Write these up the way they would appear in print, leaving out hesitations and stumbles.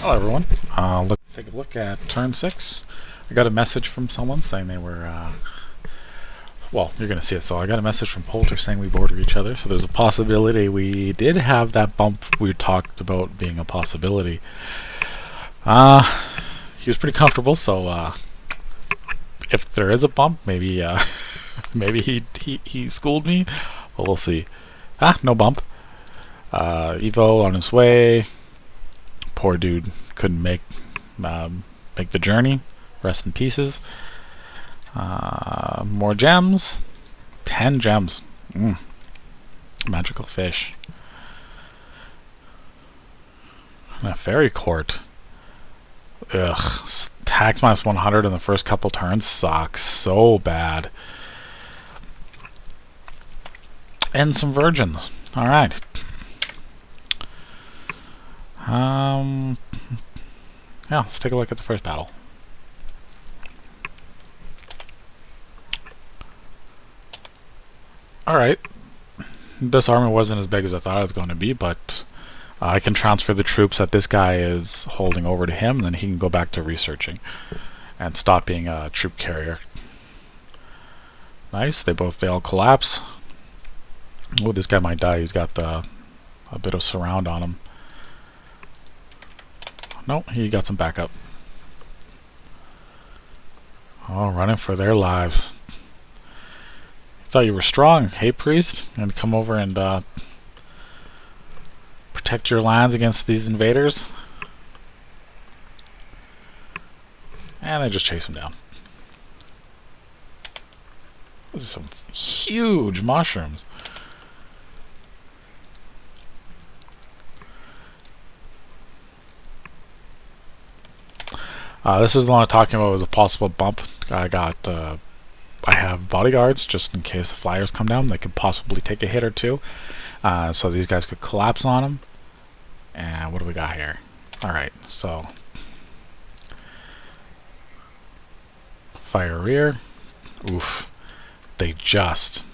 Hello everyone. Let's take a look at turn 6. I got a message from someone saying they were, well, you're going to see it. So I got a message from Poulter saying we border each other. So there's a possibility we did have that bump we talked about being a possibility. He was pretty comfortable, so if there is a bump, maybe maybe he schooled me. Well, we'll see. No bump. Evo on his way. Poor dude couldn't make the journey. Rest in pieces. More gems. 10 gems. Magical fish. And a fairy court. Ugh. Tax minus 100 in the first couple turns sucks so bad. And some virgins. Alright. Yeah, let's take a look at the first battle. Alright. This army wasn't as big as I thought it was going to be, but I can transfer the troops that this guy is holding over to him, and then he can go back to researching and stop being a troop carrier. Nice, they all collapse. Oh, this guy might die. He's got a bit of surround on him. No, he got some backup. Oh, running for their lives. Thought you were strong, hey priest? And come over and protect your lands against these invaders. And they just chase him down. Those are some huge mushrooms. This is the one I'm talking about as a possible bump. I have bodyguards just in case the flyers come down. They could possibly take a hit or two. So these guys could collapse on them. And what do we got here? Alright, so fire rear. Oof. They just...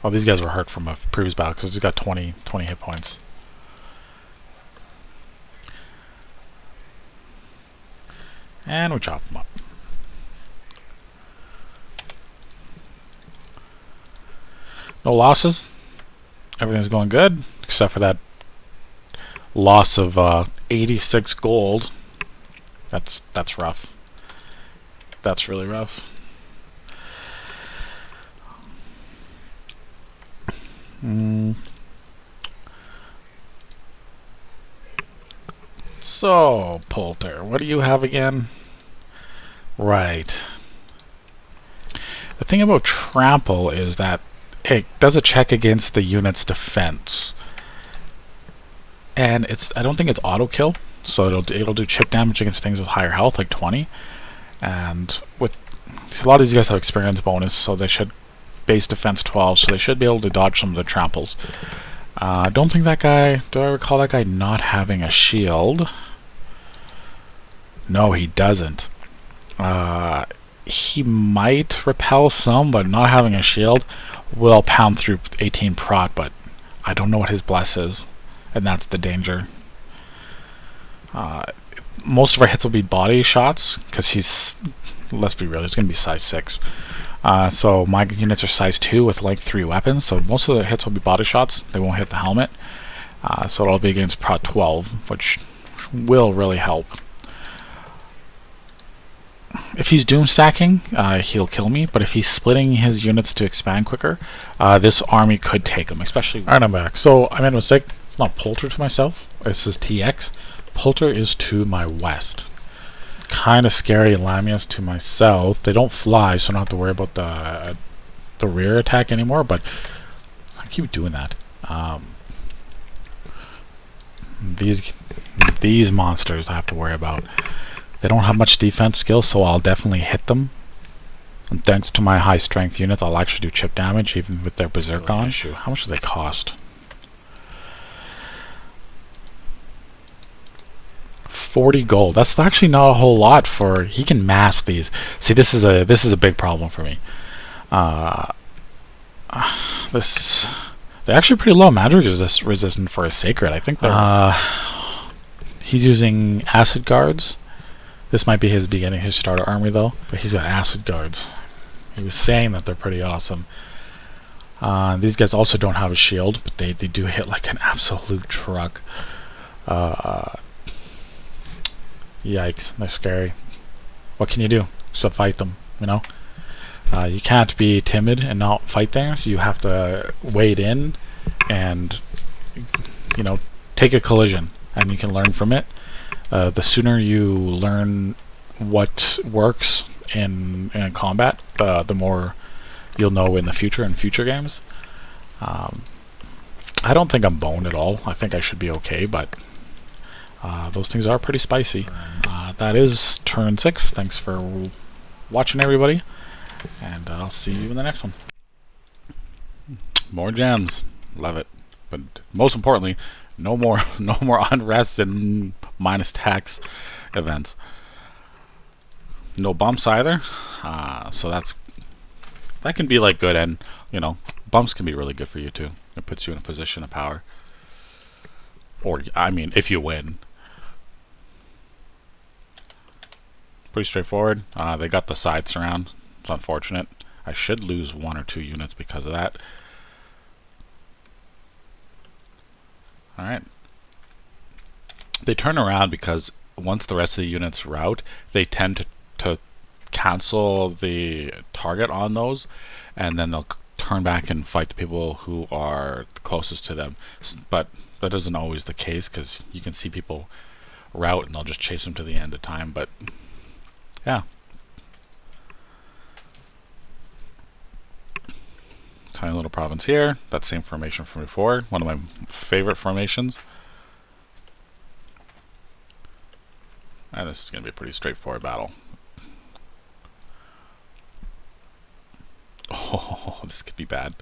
Oh, these guys were hurt from a previous battle because he's got 20 hit points. And we chop them up. No losses. Everything's going good, except for that loss of 86 gold. That's rough. That's really rough. So, Poulter, what do you have again? Right. The thing about trample is that it does a check against the unit's defense. And I don't think it's auto kill, so it'll do chip damage against things with higher health, like 20. And with a lot of these guys have experience bonus, so they should base defense 12, so they should be able to dodge some of the tramples. I don't think that guy... Do I recall that guy not having a shield? No, he doesn't. He might repel some, but not having a shield will pound through 18 prot, but I don't know what his bless is, and that's the danger. Most of our hits will be body shots, because he's... Let's be real, he's going to be size 6. So my units are size 2 with like 3 weapons, so most of the hits will be body shots. They won't hit the helmet. So it'll be against prot 12, which will really help. If he's doom stacking, he'll kill me, but if he's splitting his units to expand quicker, this army could take him, especially... Alright, I'm back. So I made a mistake. It's not Poulter to myself. This is TX. Poulter is to my west. Kind of scary. Lamia's to my south. They don't fly, so I don't have to worry about the rear attack anymore, but I keep doing that. These monsters I have to worry about. They don't have much defense skill, so I'll definitely hit them. And thanks to my high strength unit, I'll actually do chip damage even with their berserk on. How much do they cost? 40 gold. That's actually not a whole lot for... He can mask these. See, this is a big problem for me. They They're actually pretty low magic resistant for a sacred. I think they're. He's using acid guards. This might be his starter army though, but he's got acid guards. He was saying that they're pretty awesome. These guys also don't have a shield, but they do hit like an absolute truck. Yikes, they're scary. What can you do? Just fight them, you know? You can't be timid and not fight things. You have to wade in and, you know, take a collision, and you can learn from it. The sooner you learn what works in combat, the more you'll know in the future, in future games. I don't think I'm boned at all. I think I should be okay, but those things are pretty spicy. That is turn 6. Thanks for watching, everybody, and I'll see you in the next one. More gems. Love it. But most importantly, no more unrest and minus tax events. No bumps either. So that can be like good, and you know, bumps can be really good for you too. It puts you in a position of power. Or I mean, if you win. Pretty straightforward. They got the side surround. It's unfortunate. I should lose 1 or 2 units because of that. Alright. They turn around because once the rest of the units rout, they tend to cancel the target on those, and then they'll turn back and fight the people who are closest to them. But that isn't always the case, because you can see people rout and they'll just chase them to the end of time. But yeah. Tiny little province here. That same formation from before. One of my favorite formations. And this is going to be a pretty straightforward battle. Oh, this could be bad.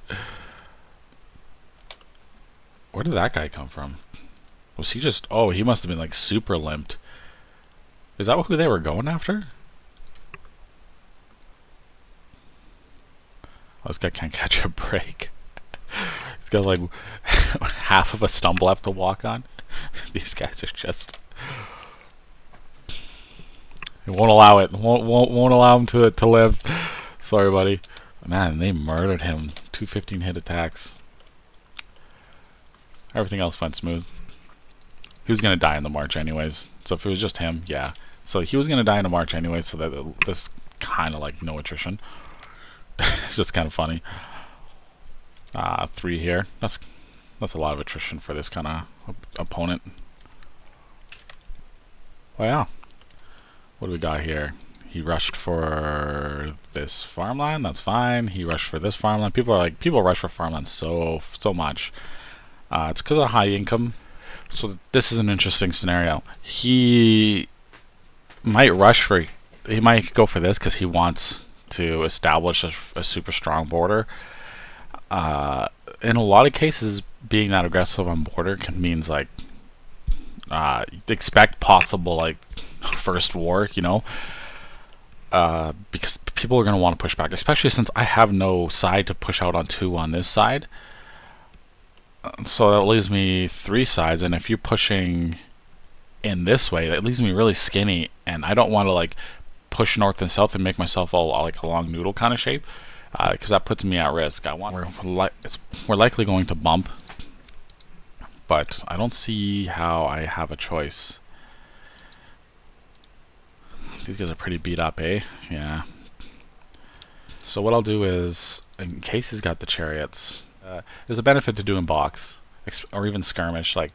Where did that guy come from? Was he just... Oh, he must have been like super limped. Is that who they were going after? Oh, this guy can't catch a break. He's got like half of a stumble left to walk on. These guys are just... It won't allow it. Won't allow him to live. Sorry, buddy. Man, they murdered him. 215 hit attacks. Everything else went smooth. He was gonna die in the march anyways. So if it was just him, yeah. So he was gonna die in the march anyways. So that this kind of like no attrition. It's just kind of funny. 3 here. That's a lot of attrition for this kind of opponent. Oh yeah. What do we got here? He rushed for this farmland. That's fine. He rushed for this farmland. People rush for farmland so much. It's because of high income. So this is an interesting scenario. He might he might go for this because he wants to establish a super strong border. In a lot of cases, being that aggressive on border means like expect possible like first war, you know, because people are going to want to push back, especially since I have no side to push out onto on this side. So that leaves me 3 sides, and if you're pushing in this way, that leaves me really skinny, and I don't want to like push north and south and make myself all like a long noodle kind of shape, because that puts me at risk. We're likely going to bump, but I don't see how I have a choice. These guys are pretty beat up, eh? Yeah. So what I'll do is, in case he's got the chariots, there's a benefit to doing box or even skirmish. Like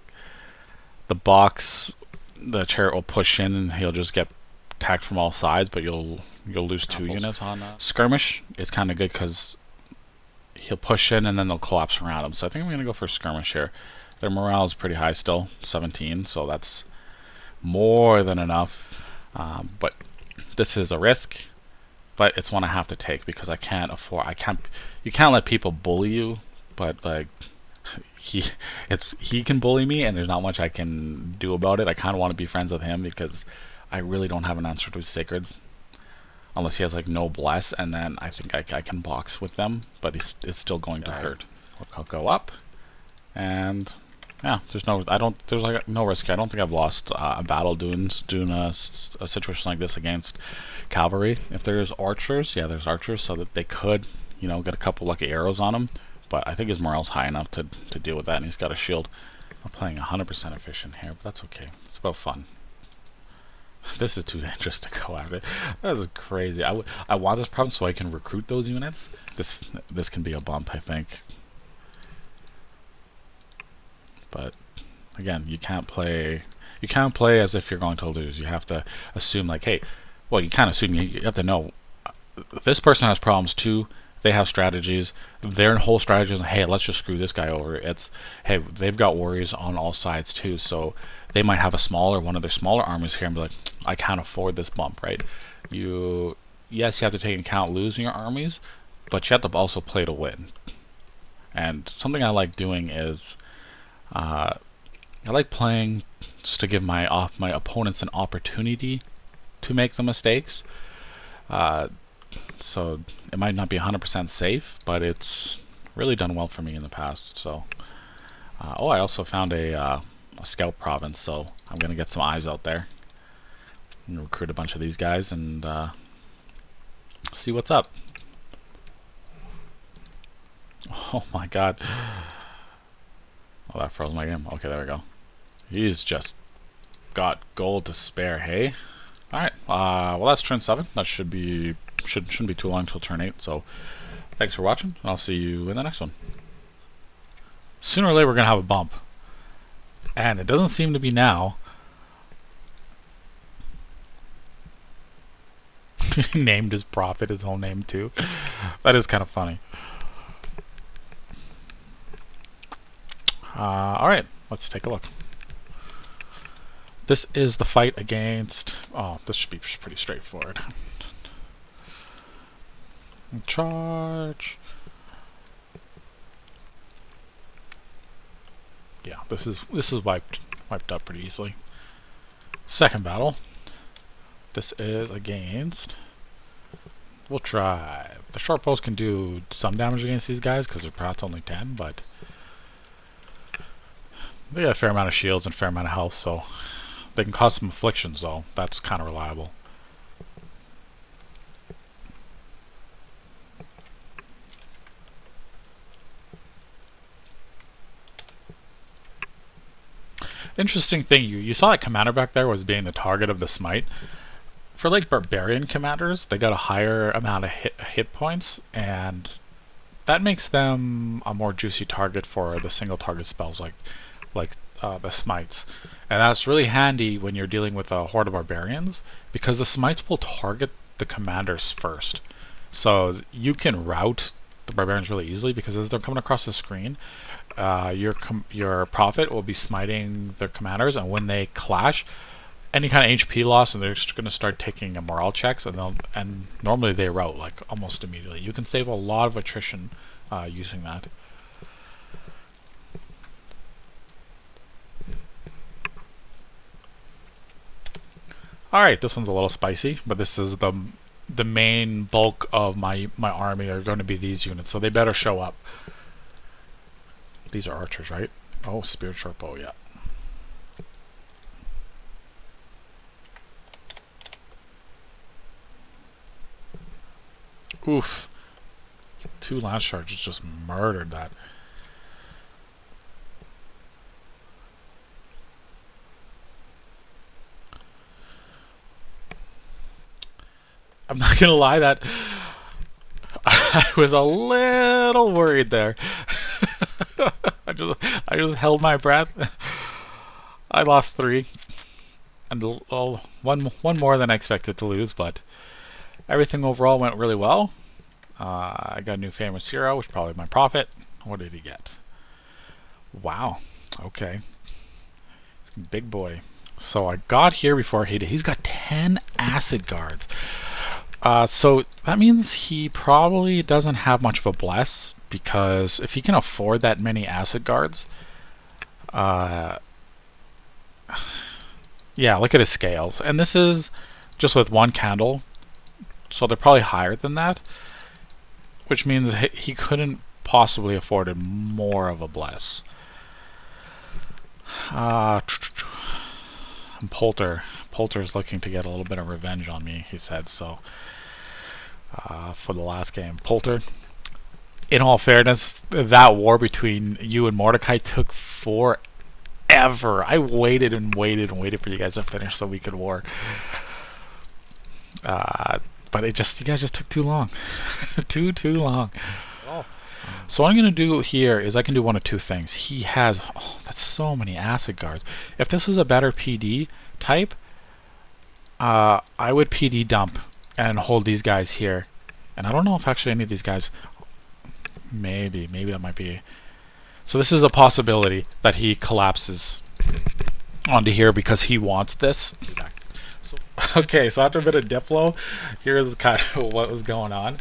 the box, the chariot will push in and he'll just get attacked from all sides, but you'll lose 2 units on that. Skirmish is kind of good because he'll push in and then they'll collapse around him. So I think I'm gonna go for skirmish here. Their morale is pretty high still, 17, so that's more than enough. But this is a risk, but it's one I have to take because I can't afford. You can't let people bully you, but like he can bully me, and there's not much I can do about it. I kind of want to be friends with him because I really don't have an answer to his sacreds, unless he has like no bless, and then I think I can box with them, but it's still going to hurt. I'll go up. And yeah, there's like no risk. I don't think I've lost a battle doing a situation like this against cavalry. If there's archers, yeah, there's archers, so that they could, you know, get a couple lucky arrows on him. But I think his morale's high enough to deal with that, and he's got a shield. I'm playing 100% efficient here, but that's okay. It's about fun. This is too dangerous to go after. That is crazy. I want this problem so I can recruit those units. This can be a bump, I think. But again, you can't play as if you're going to lose. You have to assume like, hey, well, you can't assume. You have to know this person has problems too. They have strategies. Their whole strategy is, hey, let's just screw this guy over. It's, hey, they've got worries on all sides too. So they might have one of their smaller armies here and be like, I can't afford this bump, right? Yes, you have to take into account losing your armies, but you have to also play to win. And something I like doing is, I like playing just to give my opponents an opportunity to make the mistakes. So it might not be 100% safe, but it's really done well for me in the past. So, oh, I also found a scout province, so I'm gonna get some eyes out there and recruit a bunch of these guys and see what's up. Oh my god. Oh, that froze my game. Okay, there we go. He's just got gold to spare, hey? Alright, well that's turn 7. That shouldn't be too long till turn 8, so thanks for watching, and I'll see you in the next one. Sooner or later we're going to have a bump. And it doesn't seem to be now. He named his prophet his own name too. That is kind of funny. Alright, let's take a look. This is the fight against... Oh, this should be pretty straightforward. Charge. Yeah, this is wiped up pretty easily. Second battle. This is against... We'll try... The short bows can do some damage against these guys because their prot's only 10, but they got a fair amount of shields and a fair amount of health, so they can cause some afflictions, though. That's kind of reliable. Interesting thing, you saw that commander back there was being the target of the smite. For like barbarian commanders, they got a higher amount of hit points, and that makes them a more juicy target for the single target spells like the smites. And that's really handy when you're dealing with a horde of barbarians, because the smites will target the commanders first. So you can rout the barbarians really easily, because as they're coming across the screen, your prophet will be smiting their commanders, and when they clash, any kind of HP loss, and they're just going to start taking morale checks, and normally they rout like almost immediately. You can save a lot of attrition using that. Alright, this one's a little spicy, but this is the main bulk of my army are going to be these units, so they better show up. These are archers, right? Oh, spear sharp bow, yeah. Oof. 2 lance charges just murdered that. I'm not gonna lie, that I was a little worried there. I just held my breath. I lost 3, and one more than I expected to lose, but everything overall went really well. I got a new famous hero, which is probably my prophet. What did he get? Wow. Okay. Big boy. So I got here before he did. He's got 10 acid guards. So that means he probably doesn't have much of a bless, because if he can afford that many acid guards, yeah, look at his scales. And this is just with 1 candle, so they're probably higher than that, which means he couldn't possibly afford more of a bless. Uh, Polter's looking to get a little bit of revenge on me, he said, so for the last game. Polter, in all fairness, that war between you and Mordecai took forever. I waited and waited and waited for you guys to finish so we could war. But you guys just took too long. too long. Oh. So what I'm going to do here is I can do one of two things. He has, that's so many acid guards. If this was a better PD type, I would PD dump and hold these guys here. And I don't know if actually any of these guys, maybe that might be. So this is a possibility that he collapses onto here because he wants this. So, okay, so after a bit of Diplo, here's kind of what was going on.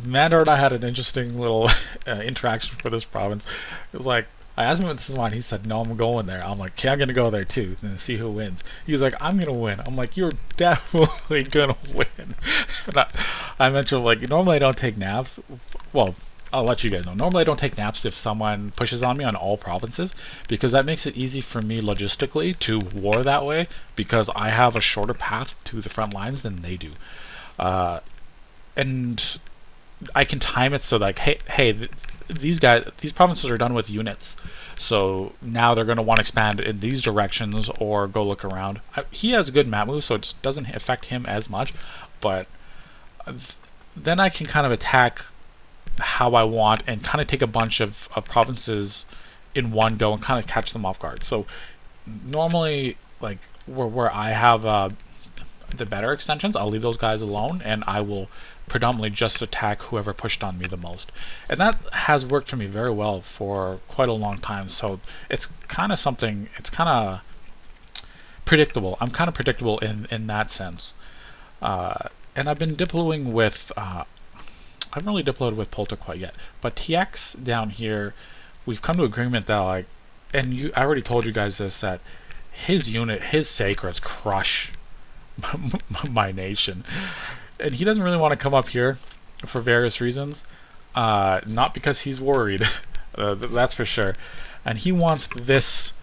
Mandor and I had an interesting little interaction for this province. It was like, I asked him if this is mine. He said, no, I'm going there. I'm like, okay, I'm going to go there too and see who wins. He was like, I'm going to win. I'm like, you're definitely going to win. And I mentioned, like, normally I don't take naps. Well, I'll let you guys know. Normally I don't take naps if someone pushes on me on all provinces because that makes it easy for me logistically to war that way because I have a shorter path to the front lines than they do. And I can time it so like, hey, these provinces are done with units. So now they're going to want to expand in these directions or go look around. He has a good map move, so it doesn't affect him as much. But then I can kind of attack how I want and kind of take a bunch of provinces in one go and kind of catch them off guard. So normally, like where I have the better extensions, I'll leave those guys alone and I will predominantly just attack whoever pushed on me the most. And that has worked for me very well for quite a long time. So it's kind of something, it's kind of predictable. I'm kind of predictable in that sense. And I've been diploing with I haven't really diploed with Polter quite yet, but TX down here, we've come to agreement that like, and I already told you guys this, that his unit, his sacreds crush my nation, and he doesn't really want to come up here for various reasons, not because he's worried, that's for sure, and he wants this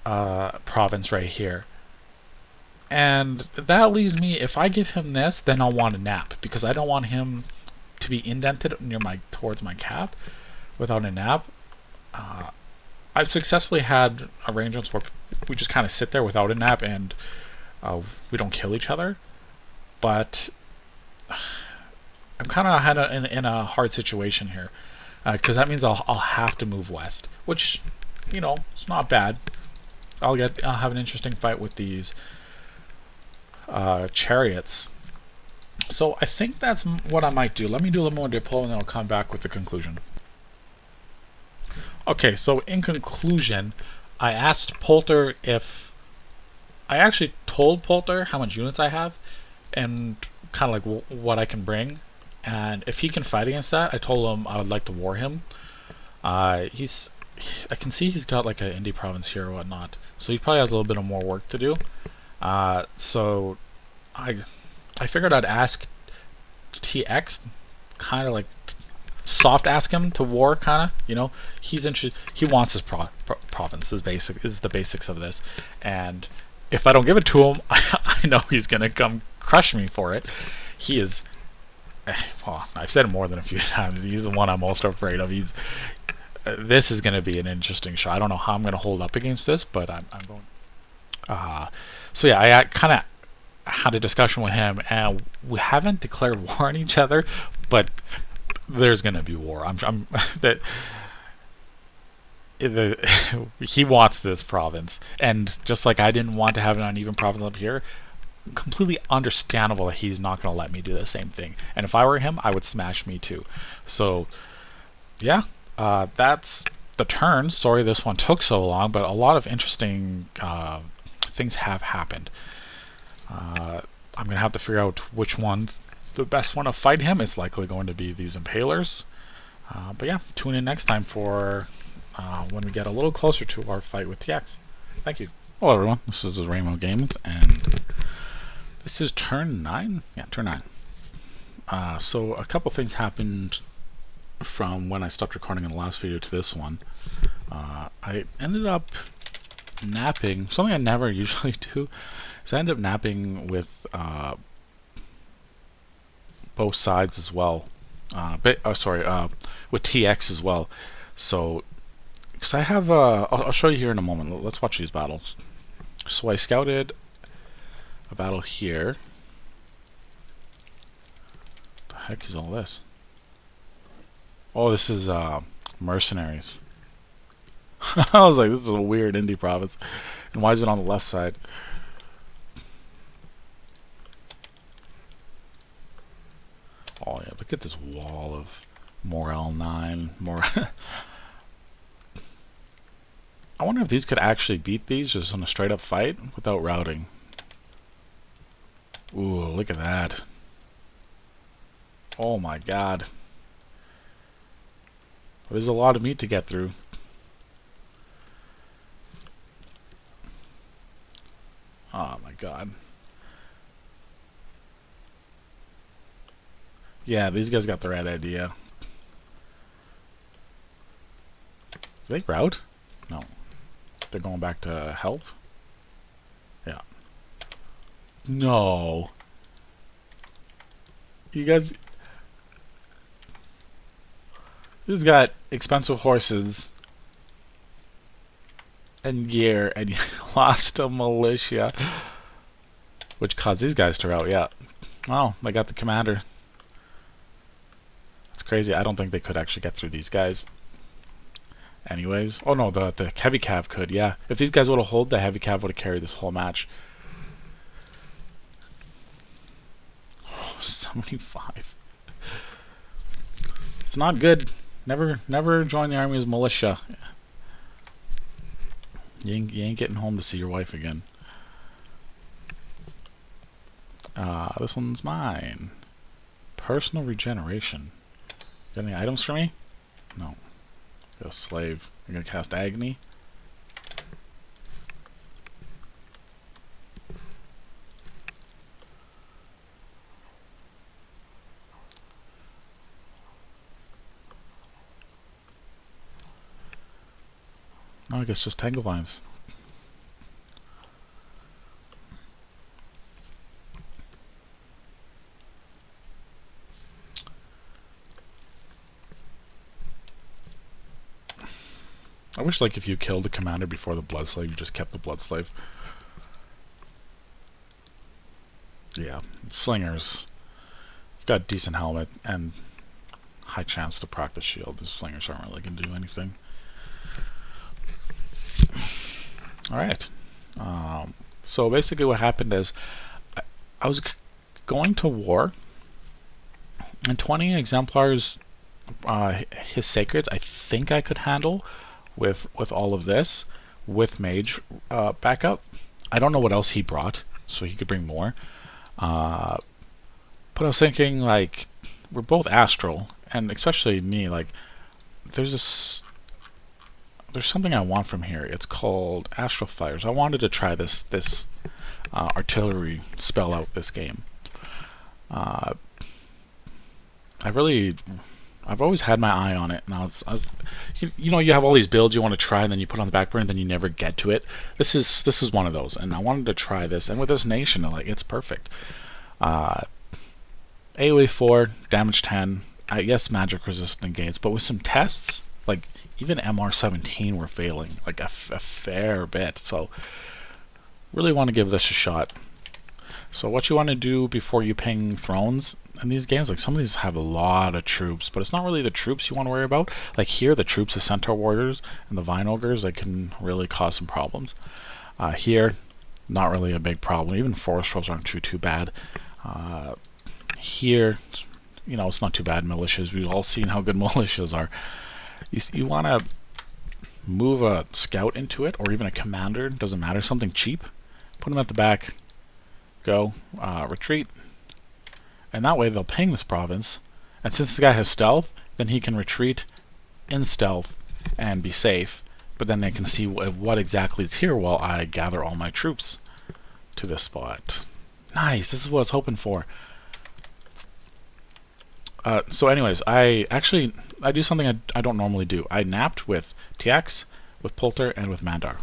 province right here. And that leaves me, if I give him this, then I'll want a nap because I don't want him to be indented towards my cap without a nap. I've successfully had arrangements where we just kind of sit there without a nap and we don't kill each other. But I'm kind of in a hard situation here because that means I'll have to move west, which, you know, it's not bad. I'll have an interesting fight with these chariots. So I think that's what I might do. Let me do a little more diplo and then I'll come back with the conclusion. Okay, so in conclusion, I asked Polter if... I actually told Polter how much units I have and kind of like what I can bring. And if he can fight against that, I told him I would like to war him. I can see he's got like an indie province here or whatnot. So he probably has a little bit of more work to do. So I figured I'd ask TX, kind of like soft ask him to war, kind of, you know. He's interested. He wants his province. Is the basics of this, and if I don't give it to him, I know he's gonna come crush me for it. He is. Well, I've said it more than a few times. He's the one I'm most afraid of. This is gonna be an interesting show. I don't know how I'm gonna hold up against this, but I'm going. So yeah, I kind of had a discussion with him, and we haven't declared war on each other, but there's gonna be war. He wants this province, and just like I didn't want to have an uneven province up here, completely understandable that he's not gonna let me do the same thing. And if I were him, I would smash me too. So yeah, that's the turn. Sorry this one took so long, but a lot of interesting things have happened. I'm going to have to figure out which one's the best one to fight him. It's likely going to be these Impalers. But yeah, tune in next time for when we get a little closer to our fight with TX. Thank you. Hello everyone, this is Rainbow Games, and this is turn 9? Yeah, turn 9. So a couple things happened from when I stopped recording in the last video to this one. I ended up napping, something I never usually do. So I ended up napping with both sides as well. With TX as well. So, because I have, I'll show you here in a moment. Let's watch these battles. So I scouted a battle here. What the heck is all this? Oh, this is mercenaries. I was like, this is a weird indie province. And why is it on the left side? Oh yeah, look at this wall of Morale 9. I wonder if these could actually beat these just in a straight up fight without routing. Ooh, look at that. Oh my god. There's a lot of meat to get through. Oh my god. Yeah, these guys got the right idea. Do they route? No. They're going back to help? Yeah. No. You guys... He's got expensive horses and gear, and you lost a militia. Which caused these guys to rout, yeah. Oh, they got the commander. That's crazy. I don't think they could actually get through these guys. Anyways. Oh no, the heavy cav could, yeah. If these guys would have held, the heavy cav would have carried this whole match. Oh, 75. It's not good. Never join the army as militia. You ain't getting home to see your wife again. This one's mine. Personal regeneration. Got any items for me? No. Got a slave. You're gonna cast agony? Oh, I guess just tangle vines. I wish, like, if you killed the commander before the blood slave, you just kept the blood slave. Yeah, slingers. I've got decent helmet and high chance to proc the shield. The slingers aren't really gonna do anything. Alright. So basically what happened is I was going to war, and 20 exemplars, his sacreds, I think I could handle with all of this, with mage backup. I don't know what else he brought, so he could bring more. But I was thinking, like, we're both astral, and especially me, like, there's something I want from here. It's called Astral Fires. I wanted to try this artillery spell out this game. I've always had my eye on it, and I was you know, you have all these builds you want to try, and then you put on the back burner, and then you never get to it. This is one of those, and I wanted to try this, and with this nation, like, it's perfect. AoE 4, damage 10, I guess magic resistant gates, but with some tests, like, even MR17 were failing, like a fair bit, so really want to give this a shot. So what you want to do before you ping thrones in these games, like, some of these have a lot of troops, but it's not really the troops you want to worry about. Like here, the troops, the centaur warriors and the vine ogres, they can really cause some problems. Here, not really a big problem. Even forest trolls aren't too bad. Here, you know, it's not too bad. Militias, we've all seen how good militias are. You want to move a scout into it, or even a commander, doesn't matter, something cheap. Put them at the back, go, retreat, and that way they'll ping this province, and since this guy has stealth, then he can retreat in stealth and be safe, but then they can see what exactly is here while I gather all my troops to this spot. Nice, this is what I was hoping for. So anyways, I do something I don't normally do. I napped with TX, with Polter, and with Mandar.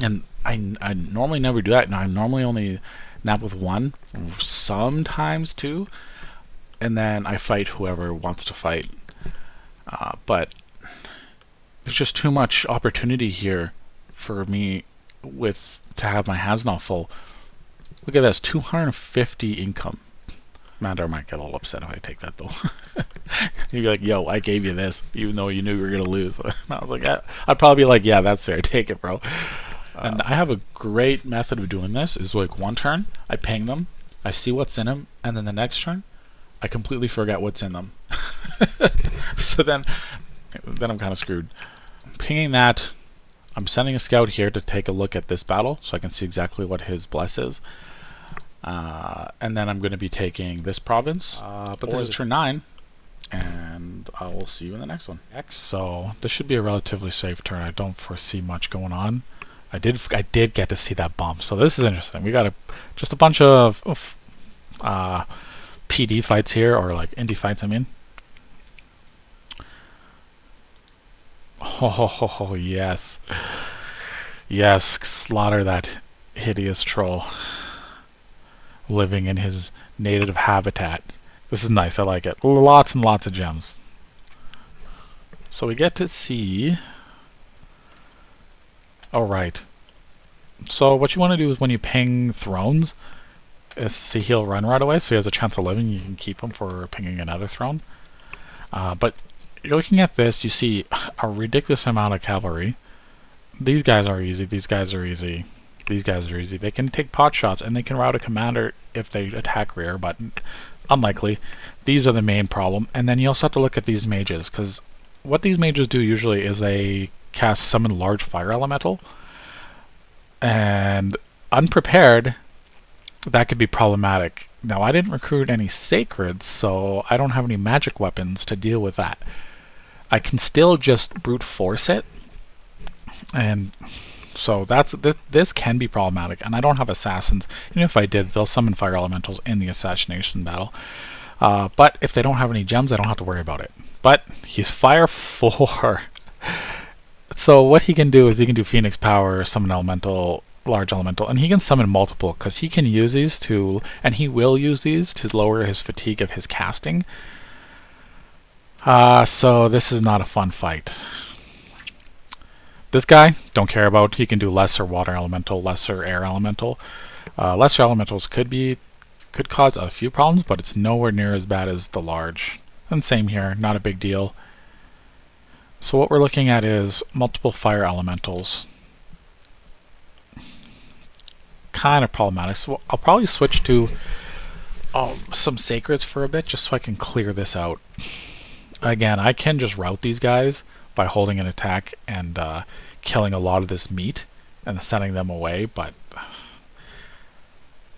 And I normally never do that. And I normally only nap with one, sometimes two, and then I fight whoever wants to fight. But there's just too much opportunity here for me to have my hands not full. Look at this, 250 income. Mandar might get all upset if I take that though. He'd be like, "Yo, I gave you this, even though you knew you were gonna lose." And I was like, I'd probably be like, "Yeah, that's fair. Take it, bro." And I have a great method of doing this. Is like one turn, I ping them, I see what's in them, and then the next turn, I completely forget what's in them. So then I'm kind of screwed. Pinging that, I'm sending a scout here to take a look at this battle, so I can see exactly what his bless is. And then I'm going to be taking this province. But this is turn 9, and I will see you in the next one. So this should be a relatively safe turn. I don't foresee much going on. I did get to see that bump, so this is interesting. We got just a bunch of PD fights here, or like indie fights, I mean. Oh, yes. Yes, slaughter that hideous troll living in his native habitat. This is nice, I like it. Lots and lots of gems. So we get to see... Alright. So what you want to do is when you ping thrones, is see he'll run right away, so he has a chance of living. You can keep him for pinging another throne. But you're looking at this, you see a ridiculous amount of cavalry. These guys are easy, these guys are easy. These guys are easy. They can take pot shots and they can rout a commander if they attack rear, but unlikely. These are the main problem. And then you also have to look at these mages, because what these mages do usually is they cast summon large fire elemental. And unprepared, that could be problematic. Now, I didn't recruit any sacreds, so I don't have any magic weapons to deal with that. I can still just brute force it, and so this can be problematic. And I don't have assassins. Even if I did, they'll summon fire elementals in the assassination battle. But if they don't have any gems, I don't have to worry about it. But he's fire 4. So what he can do is he can do Phoenix Power, summon elemental, large elemental, and he can summon multiple, because he can use these to, and he will use these to lower his fatigue of his casting. So this is not a fun fight. This guy, don't care about. He can do lesser water elemental, lesser air elemental. Lesser elementals could cause a few problems, but it's nowhere near as bad as the large. And same here, not a big deal. So what we're looking at is multiple fire elementals. Kind of problematic. So I'll probably switch to some sacreds for a bit, just so I can clear this out. Again, I can just rout these guys by holding an attack and killing a lot of this meat and sending them away, but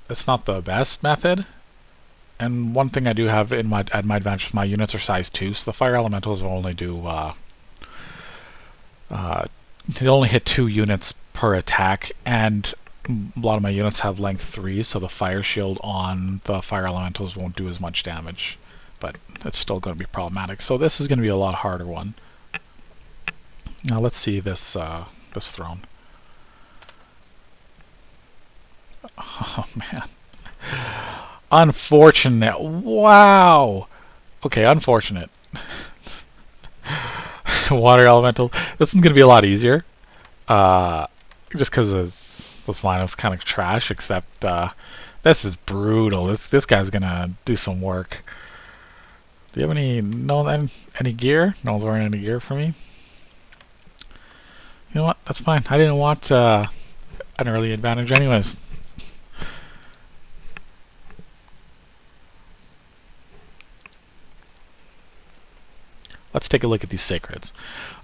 it's not the best method. And one thing I do have at my advantage is my units are size 2, so the fire elementals will only do they only hit 2 units per attack, and a lot of my units have length 3, so the fire shield on the fire elementals won't do as much damage, but it's still going to be problematic. So this is going to be a lot harder one. Now let's see this this throne. Oh man. Unfortunate. Wow. Okay, unfortunate. Water elemental. This is going to be a lot easier. Just because this line is kind of trash, except this is brutal. This guy's going to do some work. Do you have any gear? No one's wearing any gear for me? You know what? That's fine. I didn't want an early advantage anyways. Let's take a look at these sacreds.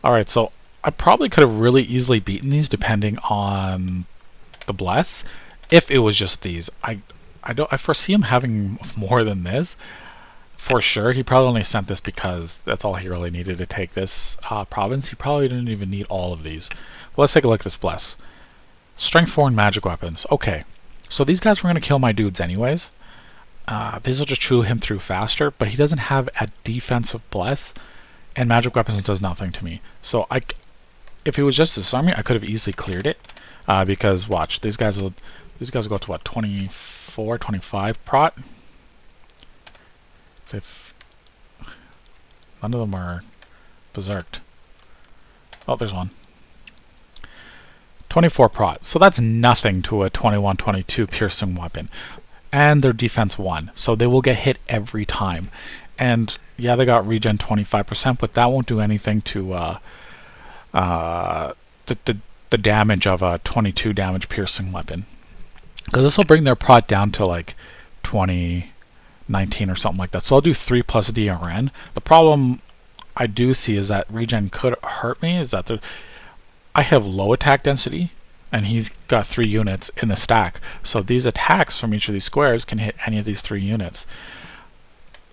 Alright, so I probably could have really easily beaten these depending on the bless. If it was just these. I foresee him having more than this. For sure. He probably only sent this because that's all he really needed to take this province. He probably didn't even need all of these. Well, let's take a look at this bless. Strength 4 and magic weapons. Okay. So these guys were going to kill my dudes anyways. these will just chew him through faster, but he doesn't have a defensive bless, and magic weapons does nothing to me. So if it was just this army, I could have easily cleared it, because watch, these guys will go to what, 24, 25 prot. None of them are berserked. Oh, there's one. 24 prot. So that's nothing to a 21, 22 piercing weapon. And their defense 1. So they will get hit every time. And yeah, they got regen 25%, but that won't do anything to the damage of a 22 damage piercing weapon. Because this will bring their prot down to like 20, 19 or something like that. So I'll do 3 plus DRN. The problem I do see is that regen could hurt me, is that I have low attack density, and he's got 3 units in the stack. So these attacks from each of these squares can hit any of these 3 units.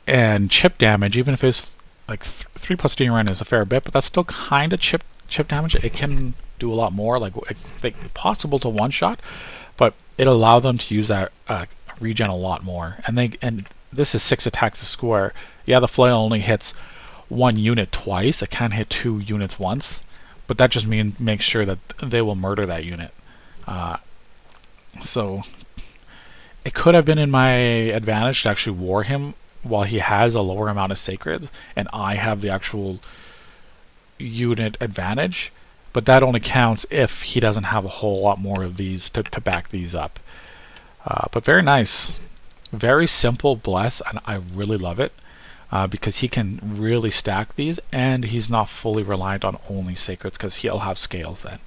And chip damage, even if it's like 3 plus DRN is a fair bit, but that's still kind of chip damage. It can do a lot more, like possible to one-shot, but it allows them to use that regen a lot more. And this is 6 attacks a square. Yeah, the flail only hits 1 unit twice. It can't hit 2 units once, but that just makes sure that they will murder that unit. So it could have been in my advantage to actually war him while he has a lower amount of sacreds, and I have the actual unit advantage, but that only counts if he doesn't have a whole lot more of these to back these up. But very nice. Very simple bless, and I really love it. Because he can really stack these, and he's not fully reliant on only sacreds, because he'll have scales then.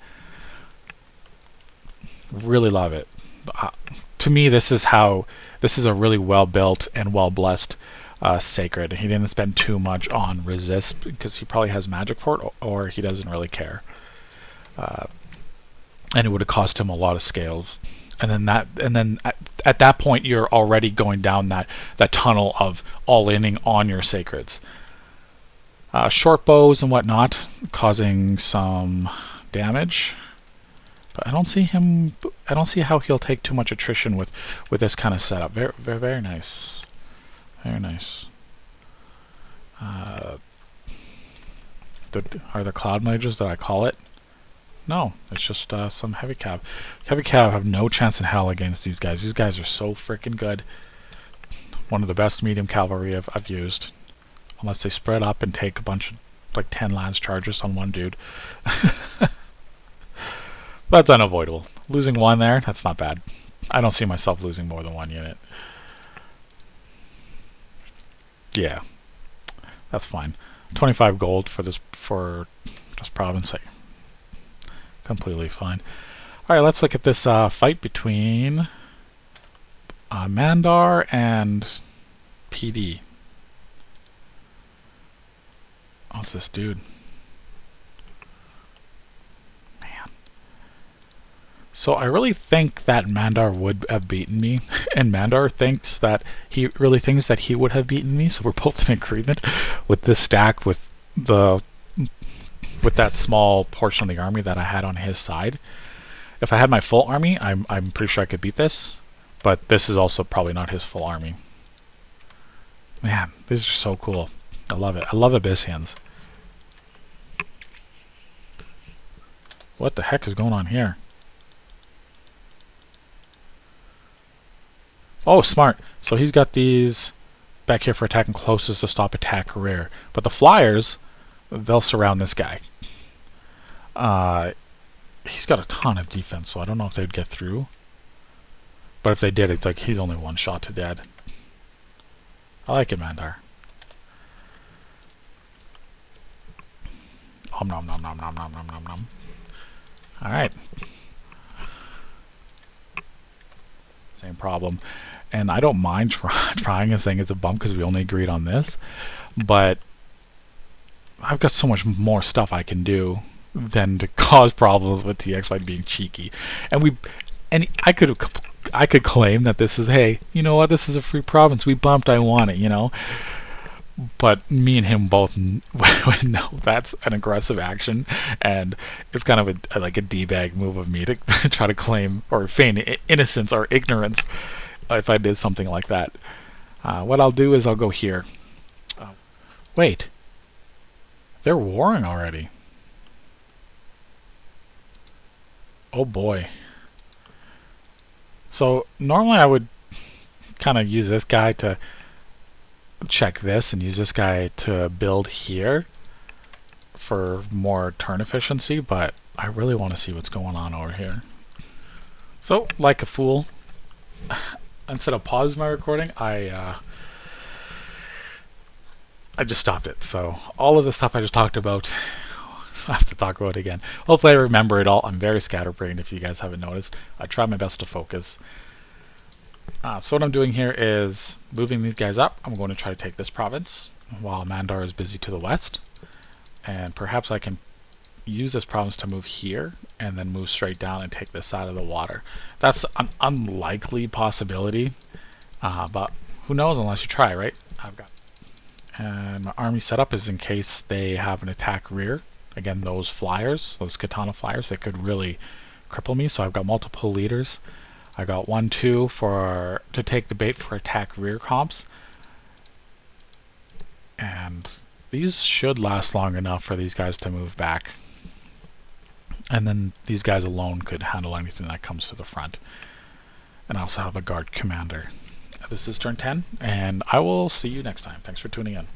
Really love it. To me, this is a really well built and well blessed sacred. He didn't spend too much on resist because he probably has magic for it, or he doesn't really care. And it would have cost him a lot of scales. And then at that point, you're already going down that tunnel of all-inning on your sacreds. Short bows and whatnot, causing some damage. But I don't see how he'll take too much attrition with this kind of setup. Very, very, very nice. Very nice. Are the cloud mages that I call it? No, it's just some heavy cav. Heavy cav have no chance in hell against these guys. These guys are so freaking good. One of the best medium cavalry I've used. Unless they spread up and take a bunch of, like, 10 lance charges on one dude. That's unavoidable. Losing 1 there, that's not bad. I don't see myself losing more than 1 unit. Yeah. That's fine. 25 gold for this province. Completely fine. Alright, let's look at this fight between Mandar and PD. What's this dude? Man. So I really think that Mandar would have beaten me, and Mandar thinks that he really thinks that he would have beaten me, so we're both in agreement with this stack with that small portion of the army that I had on his side. If I had my full army, I'm pretty sure I could beat this, but this is also probably not his full army. Man, these are so cool. I love it. I love Abyssians. What the heck is going on here? Oh, smart. So he's got these back here for attacking closest to stop attack rear. But the flyers, they'll surround this guy. He's got a ton of defense, so I don't know if they'd get through. But if they did, it's like he's only 1 shot to dead. I like it, Mandar. Om nom nom nom nom nom nom nom nom. Alright. Same problem. And I don't mind trying and saying it's a bump because we only agreed on this. But I've got so much more stuff I can do than to cause problems with TX by being cheeky. And I could claim that this is, hey, you know what, this is a free province. We bumped, I want it, you know. But me and him both know that's an aggressive action, and it's kind of like a D-bag move of me to try to claim or feign innocence or ignorance if I did something like that. What I'll do is I'll go here. Wait. They're warring already. Oh boy. So normally I would kind of use this guy to check this and use this guy to build here for more turn efficiency, but I really want to see what's going on over here. So, like a fool, instead of pause my recording, I just stopped it. So all of the stuff I just talked about, I have to talk about again. Hopefully I remember it all. I'm very scatterbrained if you guys haven't noticed. I try my best to focus. So what I'm doing here is moving these guys up. I'm going to try to take this province while Mandar is busy to the west. And perhaps I can use this province to move here and then move straight down and take this side of the water. That's an unlikely possibility, but who knows unless you try, right? And my army setup is in case they have an attack rear. Again, those flyers, those katana flyers, they could really cripple me. So I've got multiple leaders. I got 1, 2 to take the bait for attack rear comps. And these should last long enough for these guys to move back. And then these guys alone could handle anything that comes to the front. And I also have a guard commander. This is turn 10, and I will see you next time. Thanks for tuning in.